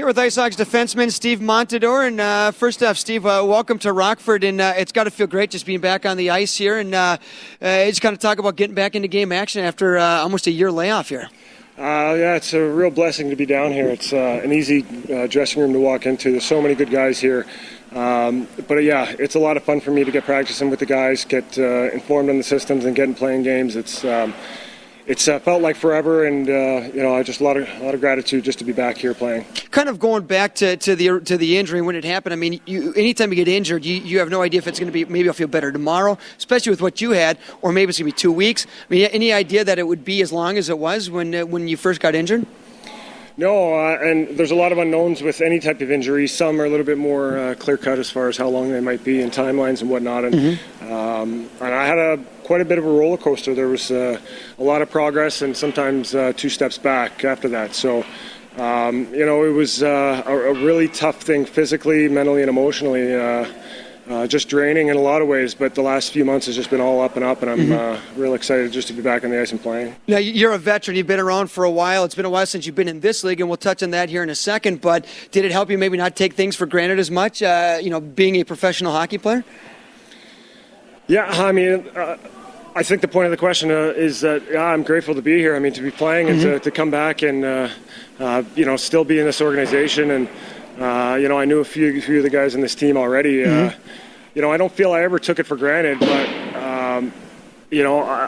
Here with IceHogs defenseman Steve Montador. And first off, Steve, welcome to Rockford. And it's got to feel great just being back on the ice here. And just kind of talk about getting back into game action after almost a year layoff here. Yeah, it's a real blessing to be down here. It's an easy dressing room to walk into. There's so many good guys here. But yeah, it's a lot of fun for me to get practicing with the guys, get informed on the systems, and getting playing games. It's felt like forever, and just a lot of gratitude just to be back here playing. Kind of going back to the injury when it happened. I mean, anytime you get injured, you have no idea if it's going to be. Maybe I'll feel better tomorrow, especially with what you had, or maybe it's going to be 2 weeks. I mean, any idea that it would be as long as it was when you first got injured? No, and there's a lot of unknowns with any type of injury. Some are a little bit more clear-cut as far as how long they might be and timelines and whatnot. And, and I had quite a bit of a roller coaster. There was a lot of progress and sometimes 2 steps back after that. So, it was a really tough thing physically, mentally, and emotionally. Just draining in a lot of ways, but the last few months has just been all up and up, and I'm real excited just to be back on the ice and playing. Now, you're a veteran. You've been around for a while. It's been a while since you've been in this league, and we'll touch on that here in a second, but did it help you maybe not take things for granted as much, being a professional hockey player? Yeah, I mean, I think the point of the question is that I'm grateful to be here. I mean, to be playing and to come back and, still be in this organization. And, I knew a few of the guys in this team already. I don't feel I ever took it for granted, but,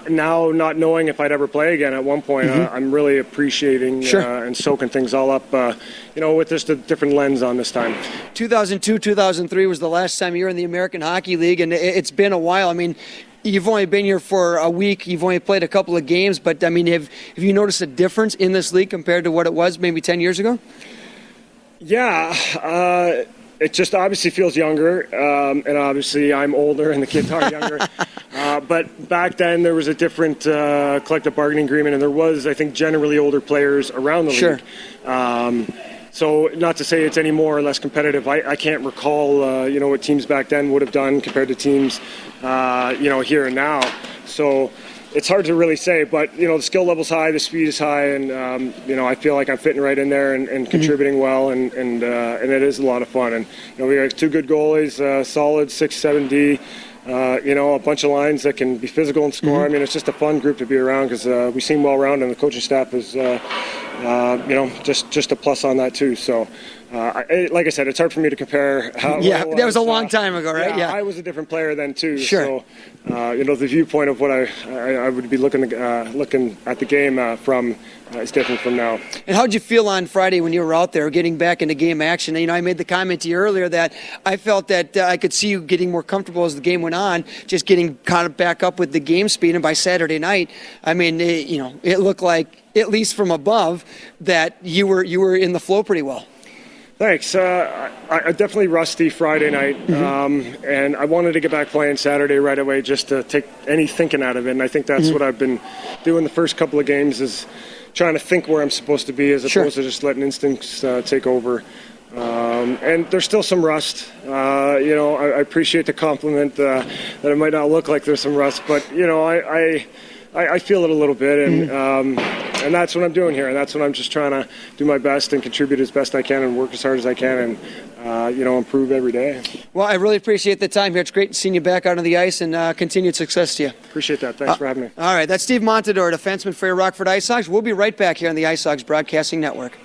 now not knowing if I'd ever play again at one point, I'm really appreciating and soaking things all up, with just a different lens on this time. 2002, 2003 was the last time you were in the American Hockey League, and it's been a while. I mean, you've only been here for a week. You've only played a couple of games, but, I mean, have you noticed a difference in this league compared to what it was maybe 10 years ago? Yeah, it just obviously feels younger, and obviously I'm older and the kids are younger. But back then there was a different collective bargaining agreement, and there was, I think, generally older players around the league. So not to say it's any more or less competitive. I can't recall, what teams back then would have done compared to teams, here and now. So it's hard to really say, but, the skill level's high, the speed is high, and, I feel like I'm fitting right in there and contributing well, and it is a lot of fun. And, we got 2 good goalies, solid 6-7D, a bunch of lines that can be physical and score. I mean, it's just a fun group to be around because we seem well-rounded, and the coaching staff is, just a plus on that too. So, like I said, it's hard for me to compare. That was a long time ago, right? Yeah, I was a different player then too. Sure. So, the viewpoint of what I would be looking at the game from is different from now. And how'd you feel on Friday when you were out there getting back into game action? I made the comment to you earlier that I felt that I could see you getting more comfortable as the game went on, just getting kind of back up with the game speed. And by Saturday night, I mean, it looked like, at least from above, that you were in the flow pretty well. Thanks. I definitely rusty Friday night, and I wanted to get back playing Saturday right away just to take any thinking out of it. And I think that's what I've been doing the first couple of games, is trying to think where I'm supposed to be as opposed to just letting instincts take over. And there's still some rust. I appreciate the compliment that it might not look like there's some rust, but, I feel it a little bit, and that's what I'm doing here, and that's what I'm just trying to do my best and contribute as best I can and work as hard as I can and, improve every day. Well, I really appreciate the time here. It's great seeing you back out on the ice, and continued success to you. Appreciate that. Thanks for having me. All right, that's Steve Montador, defenseman for your Rockford IceHogs. We'll be right back here on the IceHogs Broadcasting Network.